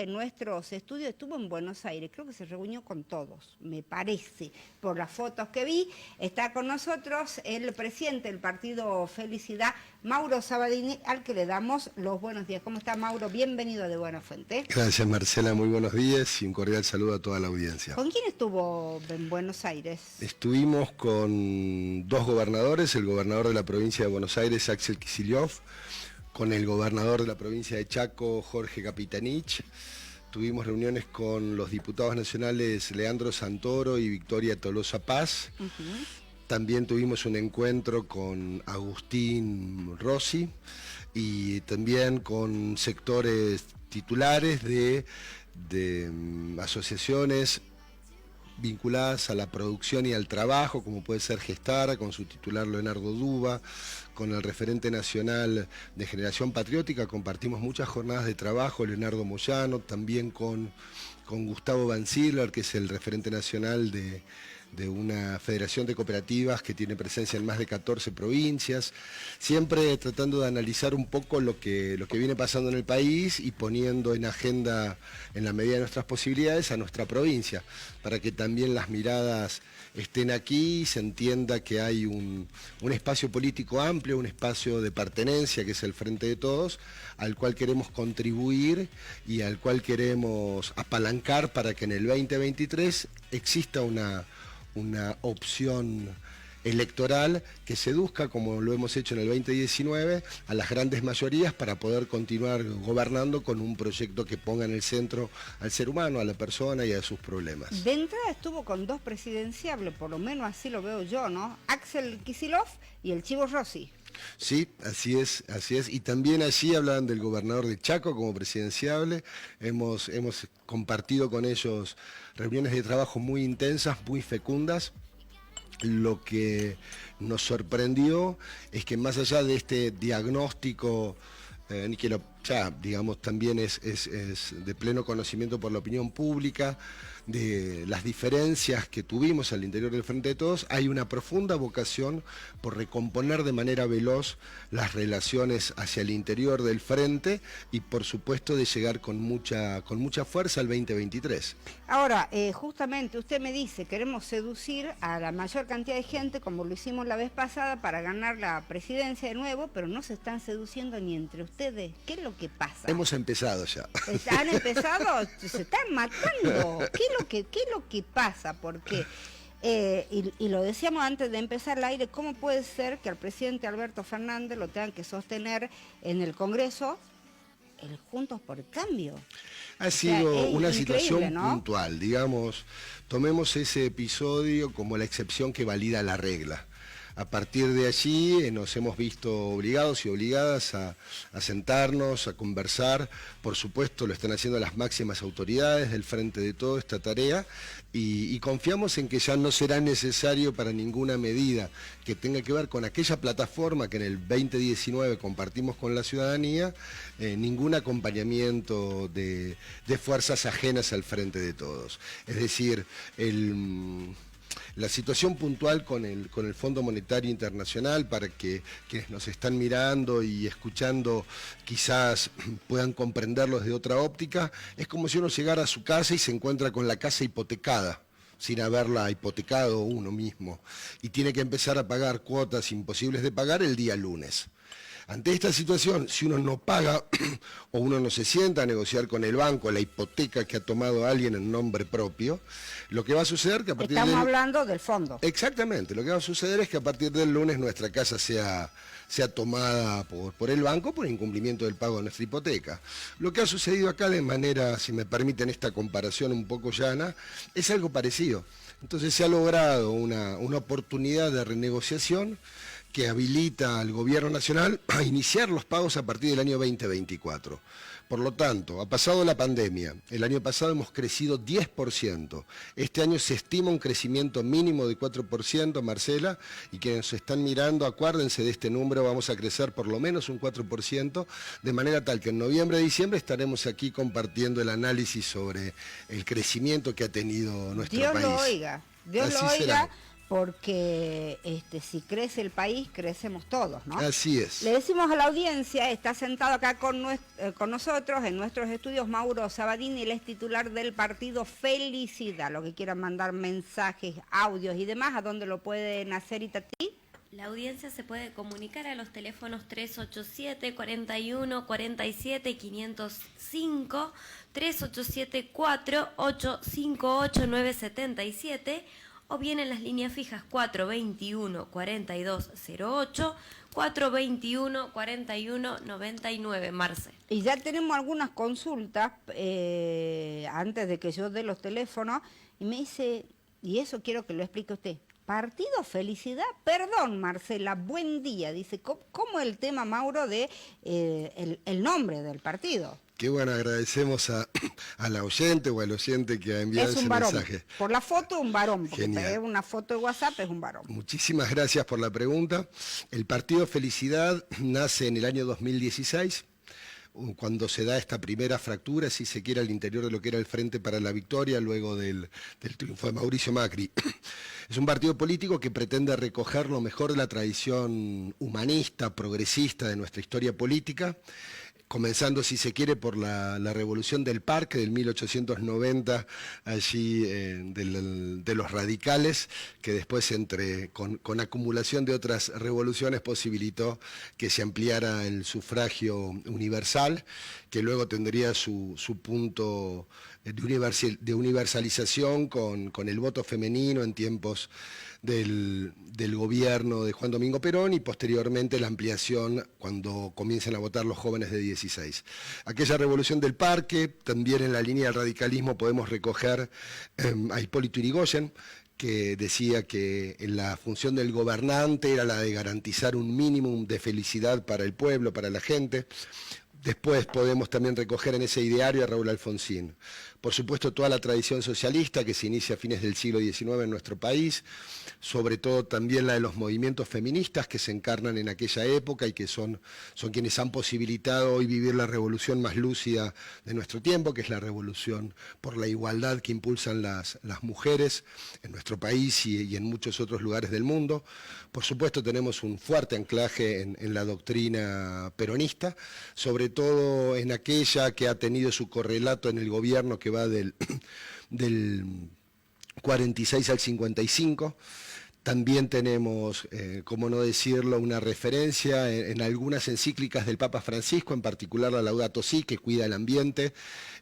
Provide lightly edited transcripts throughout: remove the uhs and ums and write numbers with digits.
En nuestros estudios estuvo en Buenos Aires, creo que se reunió con todos, me parece, por las fotos que vi. Está con nosotros el presidente del partido Felicidad, Mauro Sabadini, al que le damos los buenos días. ¿Cómo está, Mauro? Bienvenido de Buena Fuente. Gracias, Marcela, muy buenos días y un cordial saludo a toda la audiencia. ¿Con quién estuvo en Buenos Aires? Estuvimos con dos gobernadores, el gobernador de la provincia de Buenos Aires, Axel Kicillof, con el gobernador de la provincia de Chaco, Jorge Capitanich. Tuvimos reuniones con los diputados nacionales Leandro Santoro y Victoria Tolosa Paz. También tuvimos un encuentro con Agustín Rossi y también con sectores titulares de asociaciones vinculadas a la producción y al trabajo, como puede ser Gestara, con su titular Leonardo Duba, con el referente nacional de Generación Patriótica, compartimos muchas jornadas de trabajo, Leonardo Moyano, también con Gustavo Van Ziller, que es el referente nacional de una federación de cooperativas que tiene presencia en más de 14 provincias, siempre tratando de analizar un poco lo que viene pasando en el país y poniendo en agenda, en la medida de nuestras posibilidades, a nuestra provincia, para que también las miradas estén aquí y se entienda que hay un espacio político amplio, un espacio de pertenencia, que es el Frente de Todos, al cual queremos contribuir y al cual queremos apalancar para que en el 2023 exista una opción electoral que seduzca, como lo hemos hecho en el 2019, a las grandes mayorías para poder continuar gobernando con un proyecto que ponga en el centro al ser humano, a la persona y a sus problemas. De entrada estuvo con dos presidenciables, por lo menos así lo veo yo, ¿no? Axel Kicillof y el Chivo Rossi. Sí, así es, y también allí hablaban del gobernador de Chaco como presidenciable. Hemos compartido con ellos reuniones de trabajo muy intensas, muy fecundas. Lo que nos sorprendió es que más allá de este diagnóstico, que ya digamos también es de pleno conocimiento por la opinión pública, de las diferencias que tuvimos al interior del Frente de Todos, hay una profunda vocación por recomponer de manera veloz las relaciones hacia el interior del Frente y por supuesto de llegar con mucha fuerza al 2023. Ahora, justamente usted me dice, queremos seducir a la mayor cantidad de gente, como lo hicimos la vez pasada, para ganar la presidencia de nuevo, pero no se están seduciendo ni entre ustedes. ¿Qué es lo que pasa? Hemos empezado ya. ¿Han empezado? Se están matando. ¿Qué es lo que pasa? Porque, y lo decíamos antes de empezar el aire, ¿cómo puede ser que al presidente Alberto Fernández lo tengan que sostener en el Congreso el Juntos por el Cambio? Ha sido una situación, ¿no?, puntual, digamos, tomemos ese episodio como la excepción que valida la regla. A partir de allí nos hemos visto obligados y obligadas a sentarnos, a conversar. Por supuesto lo están haciendo las máximas autoridades del Frente de Todo esta tarea y confiamos en que ya no será necesario para ninguna medida que tenga que ver con aquella plataforma que en el 2019 compartimos con la ciudadanía, ningún acompañamiento de fuerzas ajenas al Frente de Todos. Es decir, la situación puntual con el Fondo Monetario Internacional, para que quienes nos están mirando y escuchando quizás puedan comprenderlos de otra óptica, es como si uno llegara a su casa y se encuentra con la casa hipotecada, sin haberla hipotecado uno mismo, y tiene que empezar a pagar cuotas imposibles de pagar el día lunes. Ante esta situación, si uno no paga o uno no se sienta a negociar con el banco la hipoteca que ha tomado alguien en nombre propio, lo que va a suceder que a partir Estamos hablando del fondo. Exactamente, lo que va a suceder es que a partir del lunes nuestra casa sea tomada por el banco por incumplimiento del pago de nuestra hipoteca. Lo que ha sucedido acá de manera, si me permiten esta comparación un poco llana, es algo parecido. Entonces se ha logrado una oportunidad de renegociación que habilita al gobierno nacional a iniciar los pagos a partir del año 2024. Por lo tanto, ha pasado la pandemia, el año pasado hemos crecido 10%, este año se estima un crecimiento mínimo de 4%, Marcela, y quienes nos están mirando, acuérdense de este número, vamos a crecer por lo menos un 4%, de manera tal que en noviembre y diciembre estaremos aquí compartiendo el análisis sobre el crecimiento que ha tenido nuestro país. Dios lo oiga, Dios lo oiga. porque si crece el país, crecemos todos, ¿no? Así es. Le decimos a la audiencia, está sentado acá con nosotros en nuestros estudios Mauro Sabadini, él es titular del partido Felicidad. Lo que quieran mandar mensajes, audios y demás, ¿a dónde lo pueden hacer, Itatí? La audiencia se puede comunicar a los teléfonos 387 41 47 505, 387 4858 977, o bien en las líneas fijas 421 4208, 421 4199, Marce. Y ya tenemos algunas consultas antes de que yo dé los teléfonos, y me dice, y eso quiero que lo explique usted. Partido Felicidad, perdón Marcela, buen día, dice, ¿cómo el tema, Mauro, de el nombre del partido? Qué bueno, agradecemos a la oyente o al oyente que ha enviado ese mensaje. Por la foto, un varón, porque Genial. una foto de WhatsApp es un varón. Muchísimas gracias por la pregunta. El Partido Felicidad nace en el año 2016, cuando se da esta primera fractura, si se quiere, al interior de lo que era el Frente para la Victoria, luego del triunfo de Mauricio Macri. Es un partido político que pretende recoger lo mejor de la tradición humanista, progresista de nuestra historia política, comenzando, si se quiere, por la revolución del Parque del 1890, allí de los radicales, que después, con acumulación de otras revoluciones, posibilitó que se ampliara el sufragio universal, que luego tendría su punto de universalización con el voto femenino en tiempos del gobierno de Juan Domingo Perón, y posteriormente la ampliación cuando comienzan a votar los jóvenes de 16. Aquella revolución del Parque, también en la línea del radicalismo podemos recoger a Hipólito Yrigoyen, que decía que la función del gobernante era la de garantizar un mínimo de felicidad para el pueblo, para la gente. Después podemos también recoger en ese ideario a Raúl Alfonsín. Por supuesto, toda la tradición socialista que se inicia a fines del siglo XIX en nuestro país, sobre todo también la de los movimientos feministas que se encarnan en aquella época y que son quienes han posibilitado hoy vivir la revolución más lúcida de nuestro tiempo, que es la revolución por la igualdad que impulsan las mujeres en nuestro país y en muchos otros lugares del mundo. Por supuesto, tenemos un fuerte anclaje en la doctrina peronista, sobre todo en aquella que ha tenido su correlato en el gobierno que va del 46 al 55. También tenemos, cómo no decirlo, una referencia en algunas encíclicas del Papa Francisco, en particular la Laudato Si, que cuida el ambiente,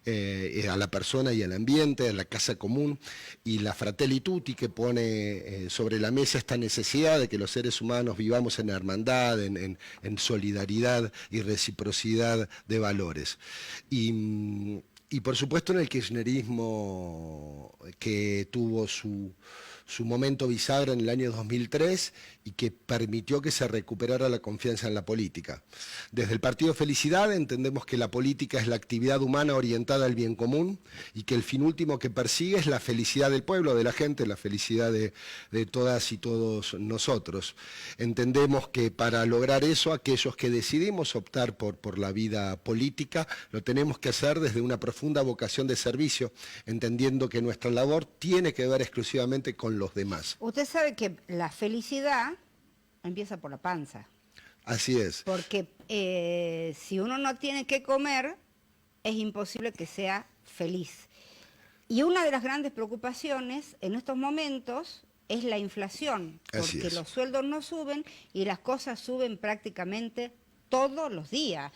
a la persona y al ambiente, a la casa común, y la Fratelli Tutti, que pone sobre la mesa esta necesidad de que los seres humanos vivamos en hermandad, en solidaridad y reciprocidad de valores. Y por supuesto en el kirchnerismo, que tuvo su momento bisagra en el año 2003 y que permitió que se recuperara la confianza en la política. Desde el Partido Felicidad entendemos que la política es la actividad humana orientada al bien común y que el fin último que persigue es la felicidad del pueblo, de la gente, la felicidad de todas y todos nosotros. Entendemos que para lograr eso, aquellos que decidimos optar por la vida política, lo tenemos que hacer desde una profunda vocación de servicio, entendiendo que nuestra labor tiene que ver exclusivamente con los demás. Usted sabe que la felicidad empieza por la panza. Así es. Porque si uno no tiene que comer, es imposible que sea feliz. Y una de las grandes preocupaciones en estos momentos es la inflación, porque los sueldos no suben y las cosas suben prácticamente todos los días.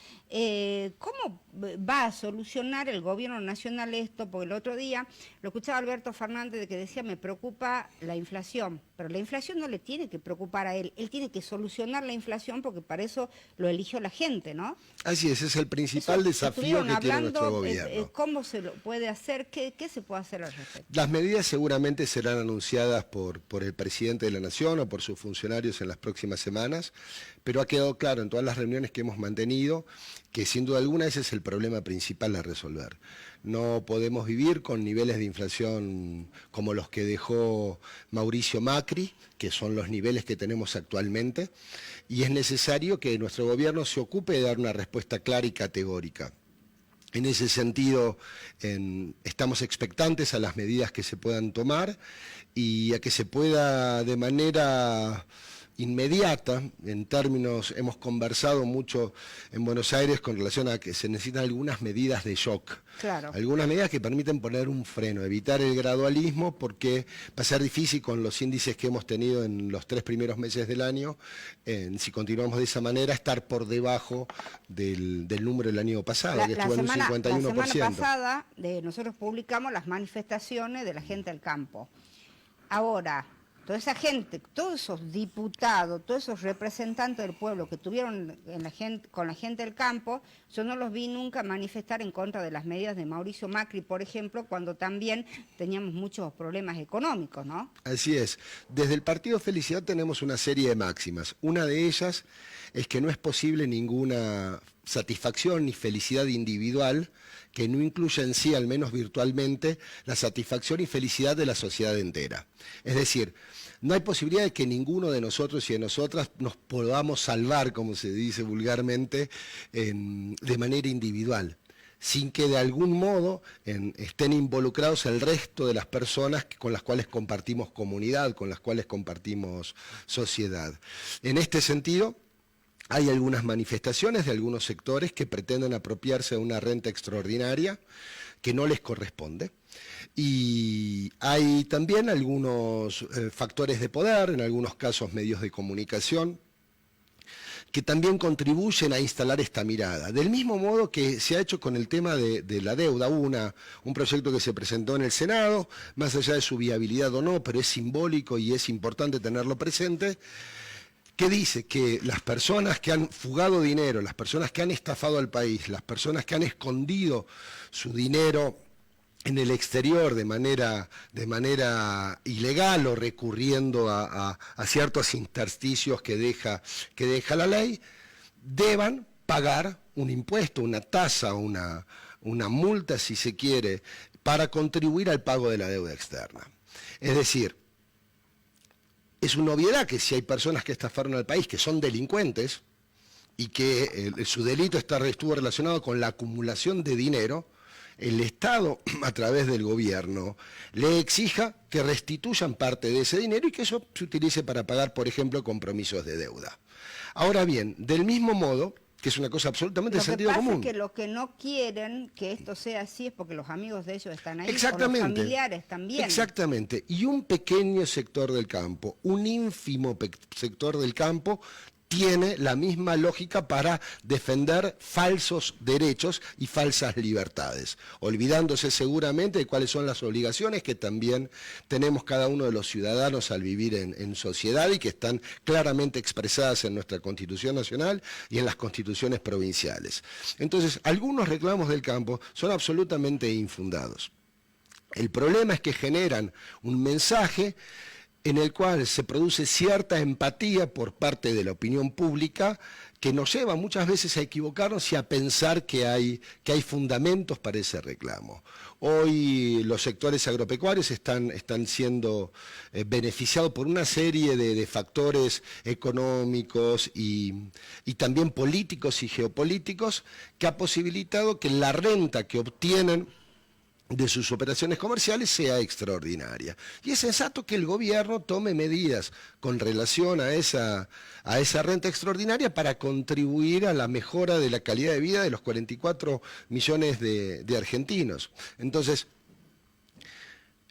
¿Cómo va a solucionar el gobierno nacional esto? Porque el otro día lo escuchaba Alberto Fernández de que decía, me preocupa la inflación, pero la inflación no le tiene que preocupar a él tiene que solucionar la inflación porque para eso lo eligió la gente, ¿no? Así es el principal desafío que tiene nuestro gobierno. ¿Cómo se lo puede hacer? ¿Qué se puede hacer al respecto? Las medidas seguramente serán anunciadas por el presidente de la Nación o por sus funcionarios en las próximas semanas, pero ha quedado claro en todas las reuniones que hemos mantenido que sin duda alguna ese es el problema principal a resolver. No podemos vivir con niveles de inflación como los que dejó Mauricio Macri, que son los niveles que tenemos actualmente, y es necesario que nuestro gobierno se ocupe de dar una respuesta clara y categórica. En ese sentido, estamos expectantes a las medidas que se puedan tomar y a que se pueda de manera inmediata, en términos, hemos conversado mucho en Buenos Aires con relación a que se necesitan algunas medidas de shock. Claro. Algunas medidas que permiten poner un freno, evitar el gradualismo, porque va a ser difícil con los índices que hemos tenido en los 3 primeros meses del año, si continuamos de esa manera, estar por debajo del número del año pasado, que estuvo en un 51%. La semana pasada nosotros publicamos las manifestaciones de la gente del campo. Ahora, toda esa gente, todos esos diputados, todos esos representantes del pueblo que tuvieron con la gente del campo, yo no los vi nunca manifestar en contra de las medidas de Mauricio Macri, por ejemplo, cuando también teníamos muchos problemas económicos, ¿no? Así es. Desde el Partido Felicidad tenemos una serie de máximas. Una de ellas es que no es posible ninguna satisfacción ni felicidad individual que no incluya en sí, al menos virtualmente, la satisfacción y felicidad de la sociedad entera. Es decir, no hay posibilidad de que ninguno de nosotros y de nosotras nos podamos salvar, como se dice vulgarmente, de manera individual, sin que de algún modo estén involucrados el resto de las personas con las cuales compartimos comunidad, con las cuales compartimos sociedad. En este sentido, hay algunas manifestaciones de algunos sectores que pretenden apropiarse de una renta extraordinaria que no les corresponde. Y hay también algunos factores de poder, en algunos casos medios de comunicación, que también contribuyen a instalar esta mirada. Del mismo modo que se ha hecho con el tema de la deuda. Hubo un proyecto que se presentó en el Senado, más allá de su viabilidad o no, pero es simbólico y es importante tenerlo presente, que dice que las personas que han fugado dinero, las personas que han estafado al país, las personas que han escondido su dinero en el exterior de manera ilegal o recurriendo a ciertos intersticios que deja la ley, deban pagar un impuesto, una tasa, una multa, si se quiere, para contribuir al pago de la deuda externa. Es decir, es una obviedad que si hay personas que estafaron al país, que son delincuentes, y que su delito estuvo relacionado con la acumulación de dinero, el Estado, a través del gobierno, le exija que restituyan parte de ese dinero y que eso se utilice para pagar, por ejemplo, compromisos de deuda. Ahora bien, del mismo modo, que es una cosa absolutamente de sentido común. Lo que pasa es que los que no quieren que esto sea así es porque los amigos de ellos están ahí, exactamente, o los familiares también. Exactamente, y un pequeño sector del campo, un ínfimo sector del campo, tiene la misma lógica para defender falsos derechos y falsas libertades, olvidándose seguramente de cuáles son las obligaciones que también tenemos cada uno de los ciudadanos al vivir en sociedad y que están claramente expresadas en nuestra Constitución Nacional y en las constituciones provinciales. Entonces, algunos reclamos del campo son absolutamente infundados. El problema es que generan un mensaje en el cual se produce cierta empatía por parte de la opinión pública que nos lleva muchas veces a equivocarnos y a pensar que hay fundamentos para ese reclamo. Hoy los sectores agropecuarios están siendo beneficiados por una serie de factores económicos y también políticos y geopolíticos que ha posibilitado que la renta que obtienen de sus operaciones comerciales sea extraordinaria. Y es sensato que el gobierno tome medidas con relación a esa renta extraordinaria para contribuir a la mejora de la calidad de vida de los 44 millones de argentinos. Entonces,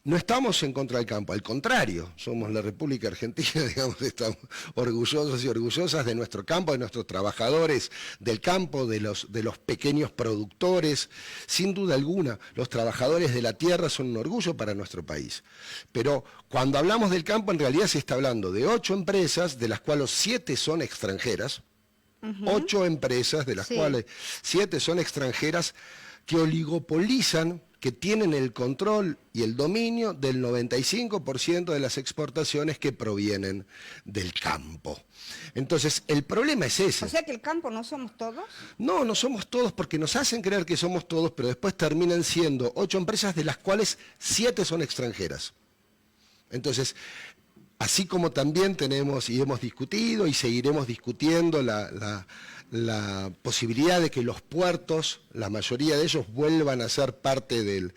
no estamos en contra del campo, al contrario, somos la República Argentina, digamos, estamos orgullosos y orgullosas de nuestro campo, de nuestros trabajadores del campo, de los pequeños productores. Sin duda alguna, los trabajadores de la tierra son un orgullo para nuestro país. Pero cuando hablamos del campo, en realidad se está hablando de 8 empresas, de las cuales 7 son extranjeras, 8 empresas, de las cuales 7 son extranjeras, que oligopolizan, que tienen el control y el dominio del 95% de las exportaciones que provienen del campo. Entonces, el problema es ese. O sea que el campo no somos todos. No, no somos todos porque nos hacen creer que somos todos, pero después terminan siendo 8 empresas de las cuales 7 son extranjeras. Entonces, Así como también tenemos y hemos discutido y seguiremos discutiendo la posibilidad de que los puertos, la mayoría de ellos, vuelvan a ser parte del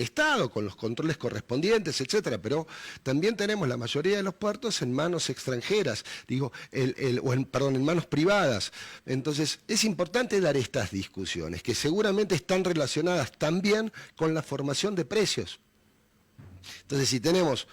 Estado, con los controles correspondientes, etcétera, pero también tenemos la mayoría de los puertos en manos extranjeras, en manos privadas. Entonces, es importante dar estas discusiones, que seguramente están relacionadas también con la formación de precios. Entonces, si tenemos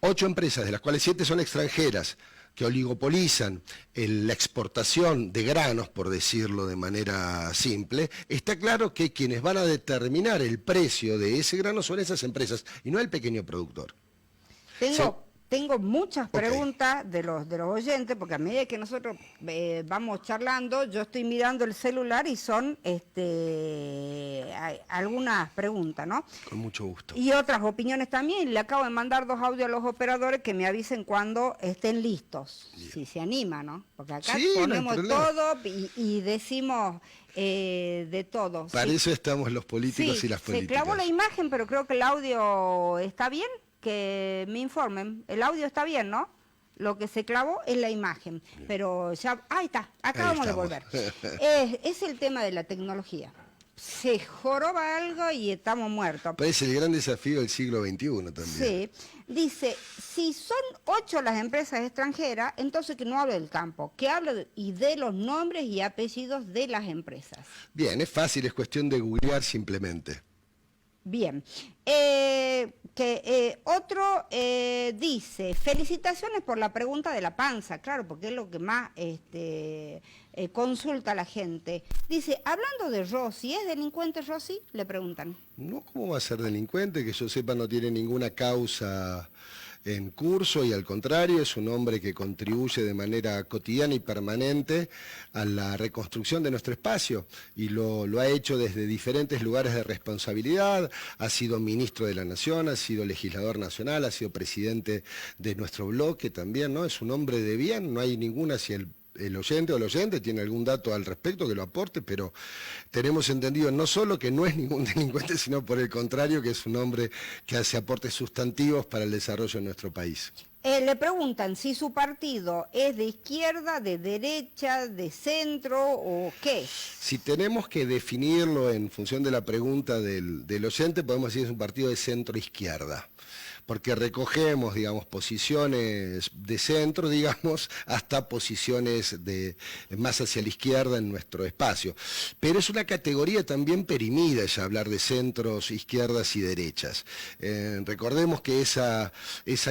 8 empresas, de las cuales 7 son extranjeras, que oligopolizan la exportación de granos, por decirlo de manera simple, está claro que quienes van a determinar el precio de ese grano son esas empresas y no el pequeño productor. Tengo muchas preguntas de los oyentes, porque a medida que nosotros vamos charlando, yo estoy mirando el celular y son algunas preguntas, ¿no? Con mucho gusto. Y otras opiniones también. Le acabo de mandar 2 audios a los operadores que me avisen cuando estén listos, si se animan, ¿no? Porque acá ponemos todo y decimos de todo. Para eso estamos los políticos y las políticas. Se clavó la imagen, pero creo que el audio está bien. Que me informen, el audio está bien, ¿no? Lo que se clavó es la imagen, bien. Pero ya, ahí está, acabamos de volver. Es el tema de la tecnología. Se joroba algo y estamos muertos. Pero es el gran desafío del siglo XXI también. Sí, dice, si son 8 las empresas extranjeras, entonces que no hable del campo, que hable y de los nombres y apellidos de las empresas. Bien, es fácil, es cuestión de googlear simplemente. Bien, otro dice, felicitaciones por la pregunta de la panza, claro, porque es lo que más consulta la gente. Dice, hablando de Rossi, ¿es delincuente Rossi? Le preguntan. No, ¿cómo va a ser delincuente? Que yo sepa no tiene ninguna causa en curso y al contrario es un hombre que contribuye de manera cotidiana y permanente a la reconstrucción de nuestro espacio y lo ha hecho desde diferentes lugares de responsabilidad, ha sido ministro de la Nación, ha sido legislador nacional, ha sido presidente de nuestro bloque también, ¿no? Es un hombre de bien, no hay ninguna, si el oyente o el oyente tiene algún dato al respecto que lo aporte, pero tenemos entendido no solo que no es ningún delincuente, sino por el contrario que es un hombre que hace aportes sustantivos para el desarrollo de nuestro país. Le preguntan si su partido es de izquierda, de derecha, de centro o qué. Si tenemos que definirlo en función de la pregunta del oyente, podemos decir que es un partido de centro-izquierda. Porque recogemos, digamos, posiciones de centro, digamos, hasta posiciones más hacia la izquierda en nuestro espacio. Pero es una categoría también perimida ya hablar de centros, izquierdas y derechas. Recordemos que esa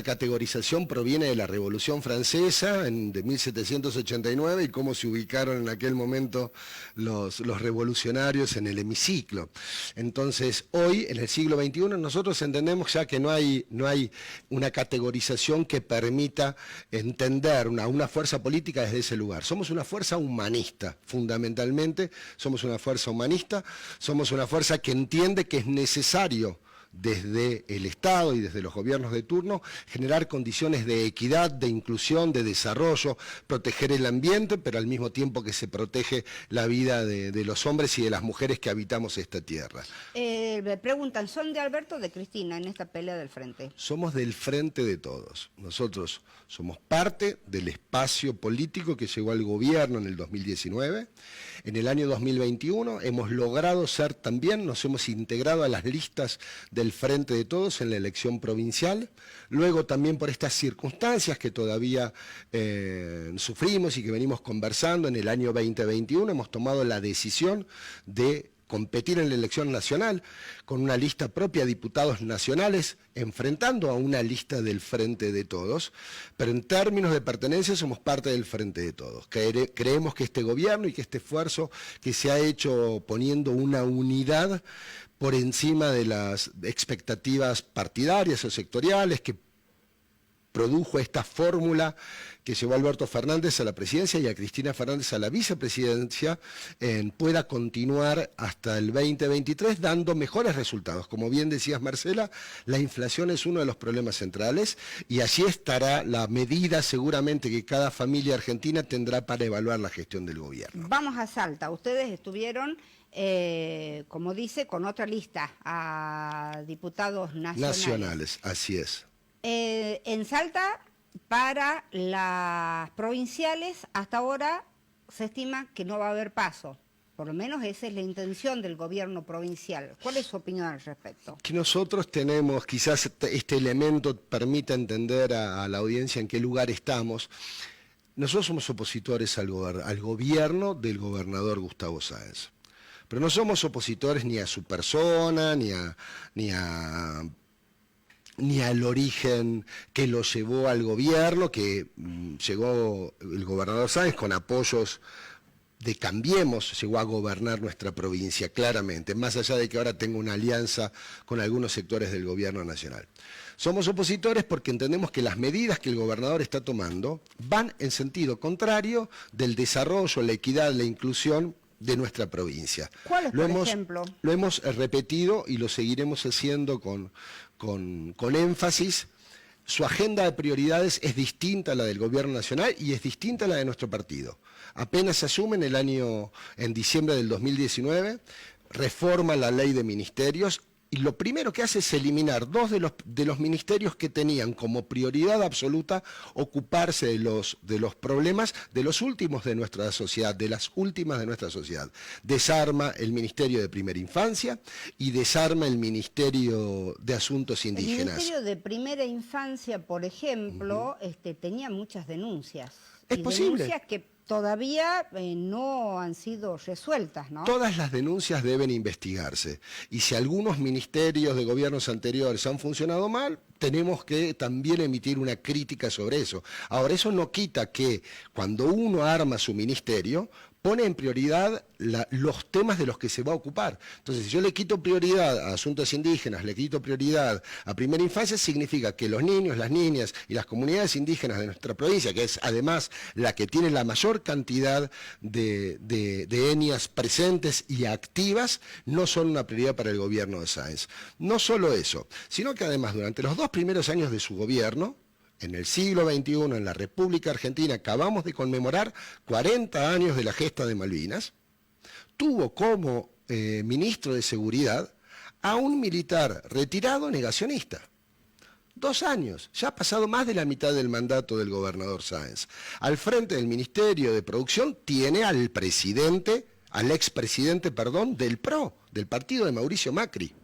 categorización proviene de la Revolución Francesa de 1789 y cómo se ubicaron en aquel momento los revolucionarios en el hemiciclo. Entonces, hoy, en el siglo XXI, nosotros entendemos ya que no hay una categorización que permita entender una fuerza política desde ese lugar. Somos una fuerza humanista, fundamentalmente, somos una fuerza humanista, somos una fuerza que entiende que es necesario desde el Estado y desde los gobiernos de turno, generar condiciones de equidad, de inclusión, de desarrollo, proteger el ambiente, pero al mismo tiempo que se protege la vida de los hombres y de las mujeres que habitamos esta tierra. Me preguntan, ¿son de Alberto o de Cristina en esta pelea del frente? Somos del frente de todos. Nosotros somos parte del espacio político que llegó al gobierno en el 2019. En el año 2021 hemos logrado ser también, nos hemos integrado a las listas del Frente de Todos en la elección provincial, luego también por estas circunstancias que todavía sufrimos y que venimos conversando en el año 2021, hemos tomado la decisión de competir en la elección nacional con una lista propia de diputados nacionales, enfrentando a una lista del Frente de Todos, pero en términos de pertenencia somos parte del Frente de Todos. Creemos que este gobierno y que este esfuerzo que se ha hecho poniendo una unidad por encima de las expectativas partidarias o sectoriales que produjo esta fórmula que llevó a Alberto Fernández a la presidencia y a Cristina Fernández a la vicepresidencia, pueda continuar hasta el 2023 dando mejores resultados. Como bien decías, Marcela, la inflación es uno de los problemas centrales y allí estará la medida seguramente que cada familia argentina tendrá para evaluar la gestión del gobierno. Vamos a Salta. Ustedes estuvieron, como dice, con otra lista a diputados nacionales. Así es. En Salta, para las provinciales, hasta ahora se estima que no va a haber paso. Por lo menos esa es la intención del gobierno provincial. ¿Cuál es su opinión al respecto? Que nosotros tenemos, quizás este elemento permita entender a la audiencia en qué lugar estamos. Nosotros somos opositores al gobierno del gobernador Gustavo Sáenz. Pero no somos opositores ni a su persona, ni al origen que lo llevó al gobierno, que llegó el gobernador Sáenz con apoyos de Cambiemos, llegó a gobernar nuestra provincia, claramente, más allá de que ahora tenga una alianza con algunos sectores del gobierno nacional. Somos opositores porque entendemos que las medidas que el gobernador está tomando van en sentido contrario del desarrollo, la equidad, la inclusión de nuestra provincia. ¿Cuál es, por ejemplo? Lo hemos repetido y lo seguiremos haciendo con énfasis. Su agenda de prioridades es distinta a la del gobierno nacional y es distinta a la de nuestro partido. Apenas se asume en diciembre del 2019, reforma la ley de ministerios y lo primero que hace es eliminar dos de los ministerios que tenían como prioridad absoluta ocuparse de los problemas de los últimos de nuestra sociedad, de las últimas de nuestra sociedad. Desarma el Ministerio de Primera Infancia y desarma el Ministerio de Asuntos Indígenas. El Ministerio de Primera Infancia, por ejemplo, tenía muchas denuncias. Es posible. Denuncias que todavía no han sido resueltas, ¿no? Todas las denuncias deben investigarse. Y si algunos ministerios de gobiernos anteriores han funcionado mal, tenemos que también emitir una crítica sobre eso. Ahora, eso no quita que cuando uno arma su ministerio, pone en prioridad los temas de los que se va a ocupar. Entonces, si yo le quito prioridad a asuntos indígenas, le quito prioridad a primera infancia, significa que los niños, las niñas y las comunidades indígenas de nuestra provincia, que es además la que tiene la mayor cantidad de etnias presentes y activas, no son una prioridad para el gobierno de Sáenz. No solo eso, sino que además durante los 2 primeros años de su gobierno, en el siglo XXI, en la República Argentina, acabamos de conmemorar 40 años de la gesta de Malvinas, tuvo como ministro de Seguridad a un militar retirado negacionista. 2 años, ya ha pasado más de la mitad del mandato del gobernador Sáenz. Al frente del Ministerio de Producción tiene al expresidente del PRO, del partido de Mauricio Macri.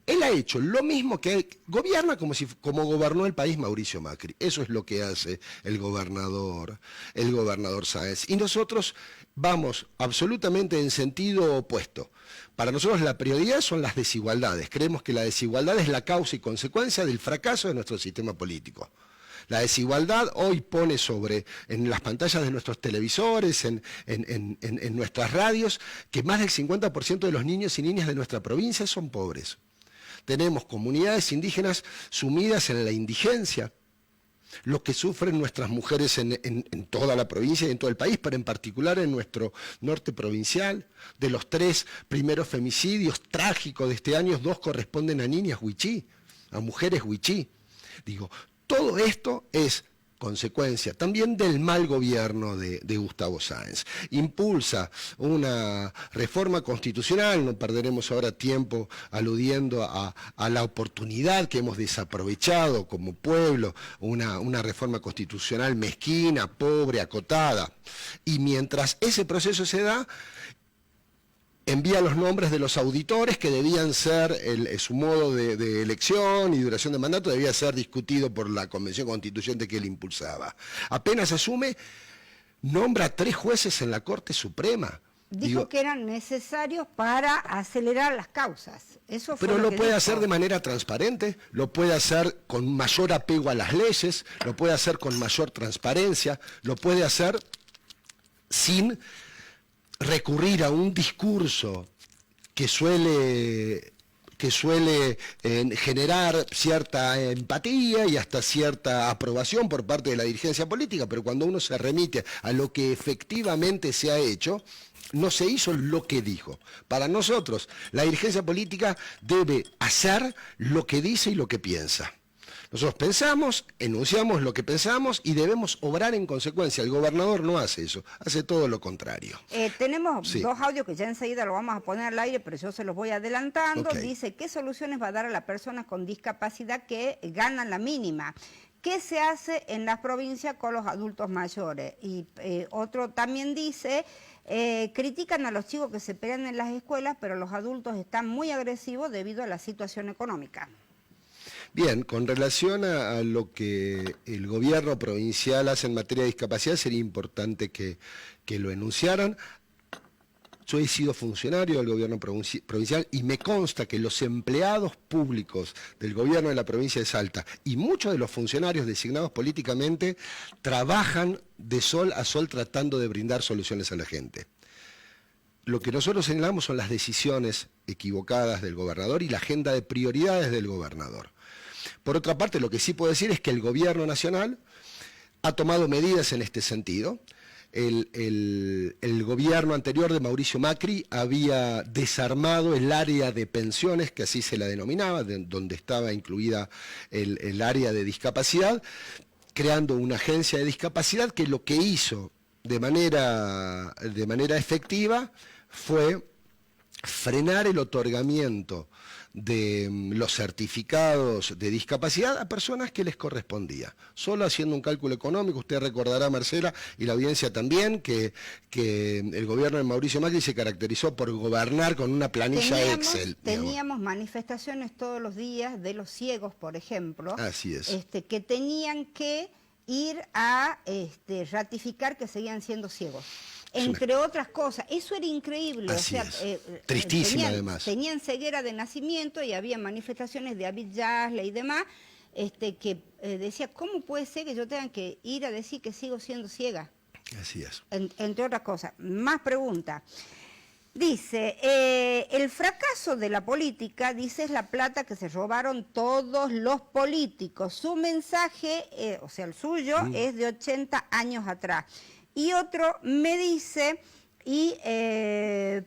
Él ha hecho lo mismo gobierna como gobernó el país Mauricio Macri. Eso es lo que hace el gobernador Sáenz. Y nosotros vamos absolutamente en sentido opuesto. Para nosotros la prioridad son las desigualdades. Creemos que la desigualdad es la causa y consecuencia del fracaso de nuestro sistema político. La desigualdad hoy pone en las pantallas de nuestros televisores, en nuestras radios, que más del 50% de los niños y niñas de nuestra provincia son pobres. Tenemos comunidades indígenas sumidas en la indigencia, lo que sufren nuestras mujeres en toda la provincia y en todo el país, pero en particular en nuestro norte provincial. De los 3 primeros femicidios trágicos de este año, 2 corresponden a niñas huichí, a mujeres huichí. Todo esto es consecuencia también del mal gobierno de Gustavo Sáenz. Impulsa una reforma constitucional, no perderemos ahora tiempo aludiendo a la oportunidad que hemos desaprovechado como pueblo, una reforma constitucional mezquina, pobre, acotada. Y mientras ese proceso se da, envía los nombres de los auditores que debían ser, su modo de elección y duración de mandato debía ser discutido por la Convención Constituyente que él impulsaba. Apenas asume, nombra 3 jueces en la Corte Suprema. Dijo que eran necesarios para acelerar las causas. Eso fue pero lo puede dijo. hacer de manera transparente, lo puede hacer con mayor apego a las leyes, lo puede hacer con mayor transparencia, lo puede hacer sin recurrir a un discurso que suele generar cierta empatía y hasta cierta aprobación por parte de la dirigencia política, pero cuando uno se remite a lo que efectivamente se ha hecho, no se hizo lo que dijo. Para nosotros, la dirigencia política debe hacer lo que dice y lo que piensa. Nosotros pensamos, enunciamos lo que pensamos y debemos obrar en consecuencia. El gobernador no hace eso, hace todo lo contrario. Tenemos dos audios que ya enseguida lo vamos a poner al aire, pero yo se los voy adelantando. Okay. Dice, ¿qué soluciones va a dar a las personas con discapacidad que ganan la mínima? ¿Qué se hace en las provincias con los adultos mayores? Y otro también dice, critican a los chicos que se pelean en las escuelas, pero los adultos están muy agresivos debido a la situación económica. Bien, con relación a lo que el gobierno provincial hace en materia de discapacidad, sería importante que lo enunciaran. Yo he sido funcionario del gobierno provincial y me consta que los empleados públicos del gobierno de la provincia de Salta y muchos de los funcionarios designados políticamente trabajan de sol a sol tratando de brindar soluciones a la gente. Lo que nosotros señalamos son las decisiones equivocadas del gobernador y la agenda de prioridades del gobernador. Por otra parte, lo que sí puedo decir es que el gobierno nacional ha tomado medidas en este sentido. El gobierno anterior de Mauricio Macri había desarmado el área de pensiones, que así se la denominaba, donde estaba incluida el área de discapacidad, creando una agencia de discapacidad que lo que hizo de manera efectiva fue frenar el otorgamiento de los certificados de discapacidad a personas que les correspondía. Solo haciendo un cálculo económico, usted recordará, Marcela, y la audiencia también, que el gobierno de Mauricio Macri se caracterizó por gobernar con una planilla Excel. Teníamos manifestaciones todos los días de los ciegos, por ejemplo. Así es. Que tenían que ir a ratificar que seguían siendo ciegos. Entre otras cosas, eso era increíble. Así es. Tristísimo además. Tenían ceguera de nacimiento y había manifestaciones de David Jasley y demás, que decía, ¿cómo puede ser que yo tenga que ir a decir que sigo siendo ciega? Así es. Entre otras cosas. Más preguntas. Dice, el fracaso de la política, dice, es la plata que se robaron todos los políticos. Su mensaje, o sea, el suyo, es de 80 años atrás. Y otro me dice y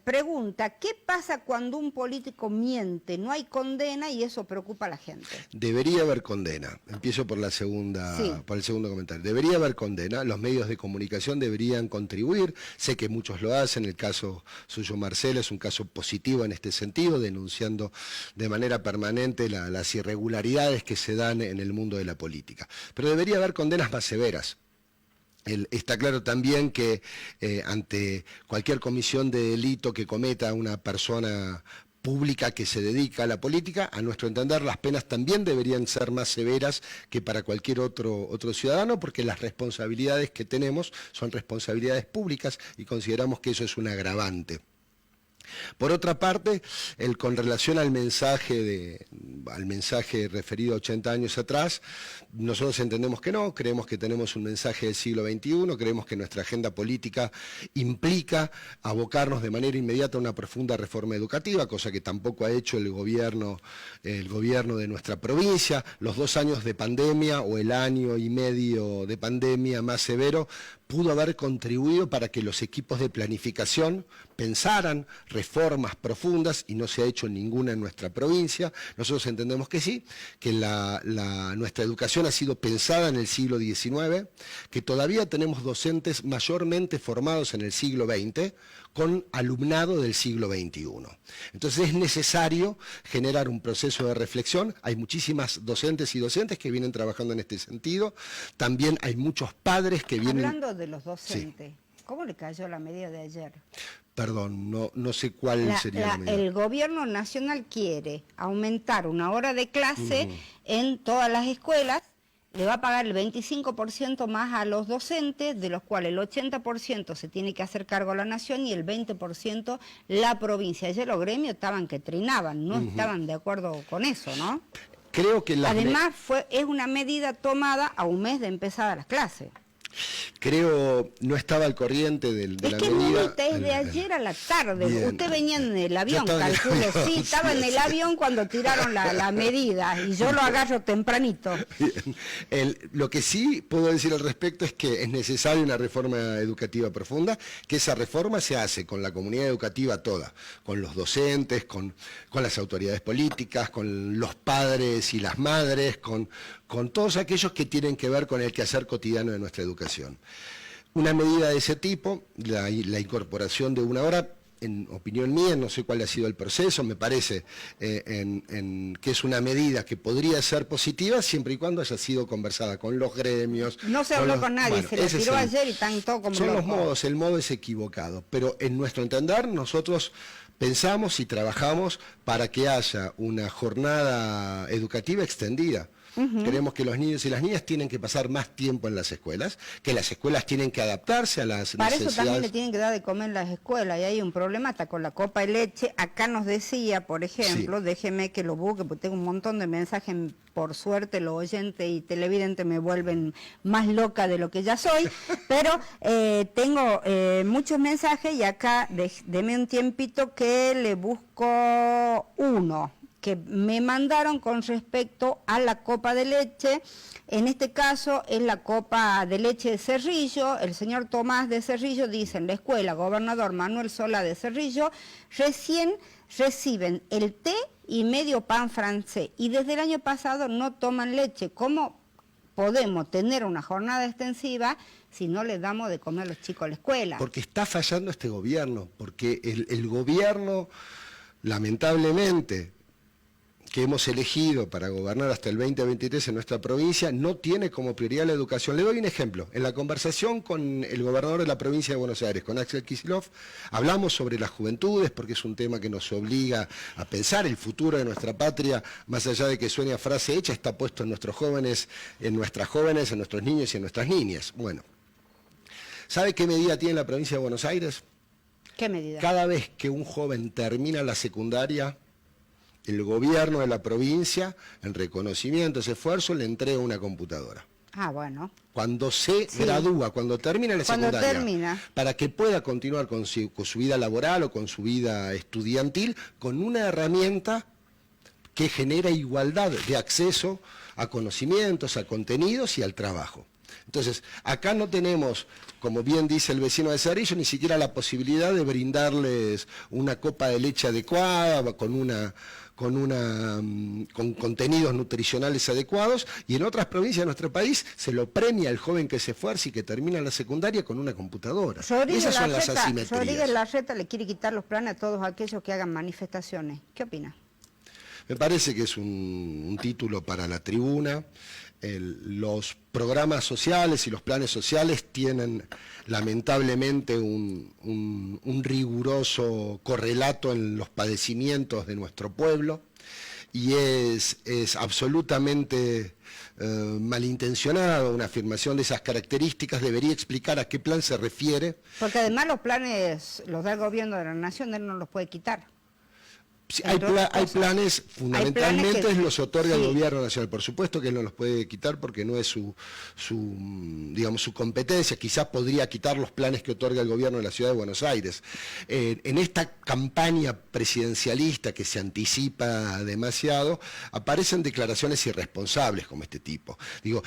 pregunta, ¿qué pasa cuando un político miente? No hay condena y eso preocupa a la gente. Debería haber condena. Empiezo por el segundo comentario. Debería haber condena. Los medios de comunicación deberían contribuir. Sé que muchos lo hacen. El caso suyo, Marcela, es un caso positivo en este sentido, denunciando de manera permanente las irregularidades que se dan en el mundo de la política. Pero debería haber condenas más severas. Está claro también que ante cualquier comisión de delito que cometa una persona pública que se dedica a la política, a nuestro entender las penas también deberían ser más severas que para cualquier otro ciudadano, porque las responsabilidades que tenemos son responsabilidades públicas y consideramos que eso es un agravante. Por otra parte, con relación al mensaje referido a 80 años atrás, nosotros entendemos que no, creemos que tenemos un mensaje del siglo XXI, creemos que nuestra agenda política implica abocarnos de manera inmediata a una profunda reforma educativa, cosa que tampoco ha hecho el gobierno de nuestra provincia. Los 2 años de pandemia o el año y medio de pandemia más severo pudo haber contribuido para que los equipos de planificación pensaran reformas profundas y no se ha hecho ninguna en nuestra provincia. Nosotros entendemos que sí, que nuestra educación ha sido pensada en el siglo XIX, que todavía tenemos docentes mayormente formados en el siglo XX con alumnado del siglo XXI. Entonces es necesario generar un proceso de reflexión. Hay muchísimas docentes y docentes que vienen trabajando en este sentido. También hay muchos padres que vienen... Hablando de los docentes, sí. ¿Cómo le cayó la medida de ayer? Perdón, no sé cuál sería la medida. El gobierno nacional quiere aumentar una hora de clase en todas las escuelas, le va a pagar el 25% más a los docentes, de los cuales el 80% se tiene que hacer cargo a la nación y el 20% la provincia. Ayer los gremios estaban que trinaban, no estaban de acuerdo con eso, ¿no? Creo que además es una medida tomada a un mes de empezar las clases. Creo, no estaba al corriente de la medida. Es de ayer a la tarde. Bien. Usted venía en el avión, calculo. Sí, estaba en el avión cuando tiraron la medida y yo lo agarro tempranito. Lo que sí puedo decir al respecto es que es necesaria una reforma educativa profunda, que esa reforma se hace con la comunidad educativa toda, con los docentes, con las autoridades políticas, con los padres y las madres, con con todos aquellos que tienen que ver con el quehacer cotidiano de nuestra educación. Una medida de ese tipo, la incorporación de 1 hora, en opinión mía, no sé cuál ha sido el proceso, me parece que es una medida que podría ser positiva siempre y cuando haya sido conversada con los gremios. No se habló con nadie, se le tiró ayer y están todos como son locos. Los modos, el modo es equivocado, pero en nuestro entender nosotros pensamos y trabajamos para que haya una jornada educativa extendida. Creemos que los niños y las niñas tienen que pasar más tiempo en las escuelas, que las escuelas tienen que adaptarse a las necesidades. Para eso también le tienen que dar de comer en las escuelas, y hay un problema hasta con la copa de leche. Acá nos decía, por ejemplo, sí, déjeme que lo busque, porque tengo un montón de mensajes, por suerte los oyentes y televidentes me vuelven más loca de lo que ya soy, pero tengo muchos mensajes y acá, deme un tiempito que le busco uno que me mandaron con respecto a la copa de leche. En este caso es la copa de leche de Cerrillo. El señor Tomás de Cerrillo dice: en la escuela Gobernador Manuel Solá de Cerrillo recién reciben el té y medio pan francés y desde el año pasado no toman leche. ¿Cómo podemos tener una jornada extensiva si no les damos de comer a los chicos a la escuela? Porque está fallando este gobierno, porque el gobierno, lamentablemente, que hemos elegido para gobernar hasta el 2023 en nuestra provincia, no tiene como prioridad la educación. Le doy un ejemplo. En la conversación con el gobernador de la provincia de Buenos Aires, con Axel Kicillof, hablamos sobre las juventudes, porque es un tema que nos obliga a pensar el futuro de nuestra patria, más allá de que suene a frase hecha, está puesto en nuestros jóvenes, en nuestras jóvenes, en nuestros niños y en nuestras niñas. Bueno, ¿sabe qué medida tiene la provincia de Buenos Aires? ¿Qué medida? Cada vez que un joven termina la secundaria, el gobierno de la provincia, en reconocimiento a ese esfuerzo, le entrega una computadora. Ah, bueno. Cuando se gradúa, cuando termina la secundaria, para que pueda continuar con su vida laboral o con su vida estudiantil, con una herramienta que genera igualdad de acceso a conocimientos, a contenidos y al trabajo. Entonces, acá no tenemos, como bien dice el vecino de Cerrillo, ni siquiera la posibilidad de brindarles una copa de leche adecuada, con contenidos nutricionales adecuados, y en otras provincias de nuestro país se lo premia al joven que se esfuerza y que termina la secundaria con una computadora. Esas son las asimetrías. Rodríguez Larreta le quiere quitar los planes a todos aquellos que hagan manifestaciones. ¿Qué opina? Me parece que es un título para la tribuna. Los programas sociales y los planes sociales tienen lamentablemente un riguroso correlato en los padecimientos de nuestro pueblo, y es absolutamente malintencionado una afirmación de esas características. Debería explicar a qué plan se refiere. Porque además los planes los da el gobierno de la nación, él no los puede quitar. Sí, hay planes, fundamentalmente los otorga el gobierno nacional. Por supuesto que él no los puede quitar porque no es su competencia. Quizás podría quitar los planes que otorga el gobierno de la Ciudad de Buenos Aires. En esta campaña presidencialista que se anticipa demasiado, aparecen declaraciones irresponsables como este tipo.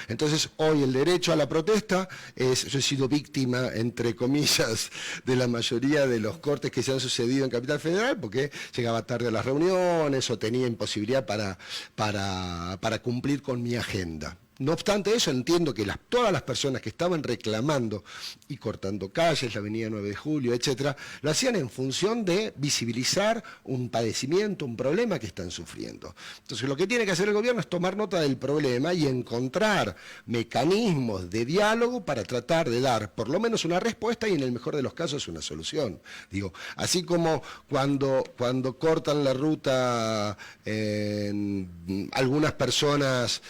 Entonces hoy el derecho a la protesta yo he sido víctima, entre comillas, de la mayoría de los cortes que se han sucedido en Capital Federal, porque llegaba tarde a las reuniones o tenía imposibilidad para cumplir con mi agenda. No obstante eso, entiendo que todas las personas que estaban reclamando y cortando calles, la avenida 9 de Julio, etcétera, lo hacían en función de visibilizar un padecimiento, un problema que están sufriendo. Entonces lo que tiene que hacer el gobierno es tomar nota del problema y encontrar mecanismos de diálogo para tratar de dar por lo menos una respuesta y en el mejor de los casos una solución. Así como cuando cortan la ruta algunas personas,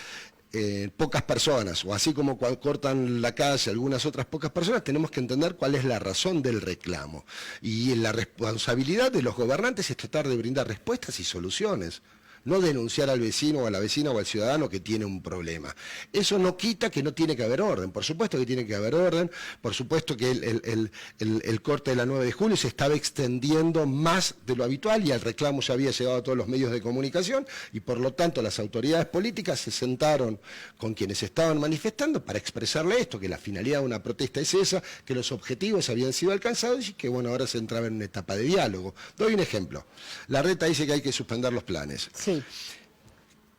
pocas personas, o así como cuando cortan la calle algunas otras pocas personas, tenemos que entender cuál es la razón del reclamo. Y la responsabilidad de los gobernantes es tratar de brindar respuestas y soluciones. No denunciar al vecino o a la vecina o al ciudadano que tiene un problema. Eso no quita que no tiene que haber orden. Por supuesto que tiene que haber orden, por supuesto que el corte de la 9 de julio se estaba extendiendo más de lo habitual y el reclamo ya había llegado a todos los medios de comunicación y por lo tanto las autoridades políticas se sentaron con quienes estaban manifestando para expresarle esto, que la finalidad de una protesta es esa, que los objetivos habían sido alcanzados y que ahora se entraba en una etapa de diálogo. Doy un ejemplo. Larreta dice que hay que suspender los planes. Sí.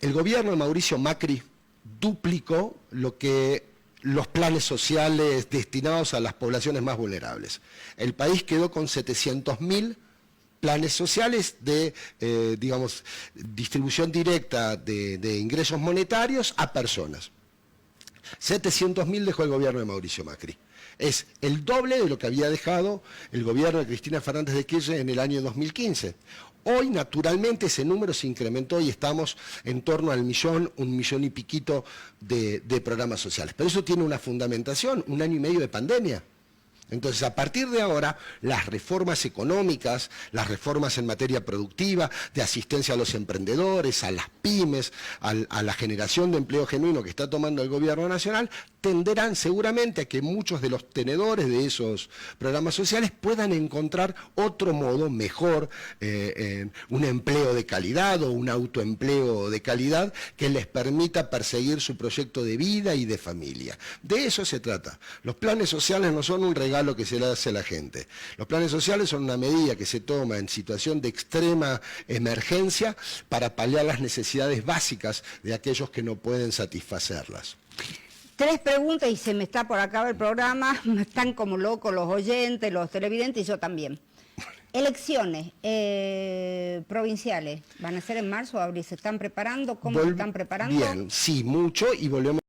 El gobierno de Mauricio Macri duplicó los planes sociales destinados a las poblaciones más vulnerables. El país quedó con 700.000 planes sociales de, digamos, distribución directa de ingresos monetarios a personas. 700.000 dejó el gobierno de Mauricio Macri. Es el doble de lo que había dejado el gobierno de Cristina Fernández de Kirchner en el año 2015. Hoy, naturalmente, ese número se incrementó y estamos en torno al 1,000,000 y piquito de programas sociales. Pero eso tiene una fundamentación, 1 año y medio de pandemia. Entonces, a partir de ahora, las reformas económicas, las reformas en materia productiva, de asistencia a los emprendedores, a las pymes, a la generación de empleo genuino que está tomando el gobierno nacional, tenderán seguramente a que muchos de los tenedores de esos programas sociales puedan encontrar otro modo mejor, un empleo de calidad o un autoempleo de calidad que les permita perseguir su proyecto de vida y de familia. De eso se trata. Los planes sociales no son un regalo que se le hace a la gente. Los planes sociales son una medida que se toma en situación de extrema emergencia para paliar las necesidades básicas de aquellos que no pueden satisfacerlas. 3 preguntas y se me está por acabar el programa. Están como locos los oyentes, los televidentes y yo también. Elecciones provinciales, ¿van a ser en marzo o abril? ¿Se están preparando? ¿Cómo se están preparando? Bien, sí, mucho, y volvemos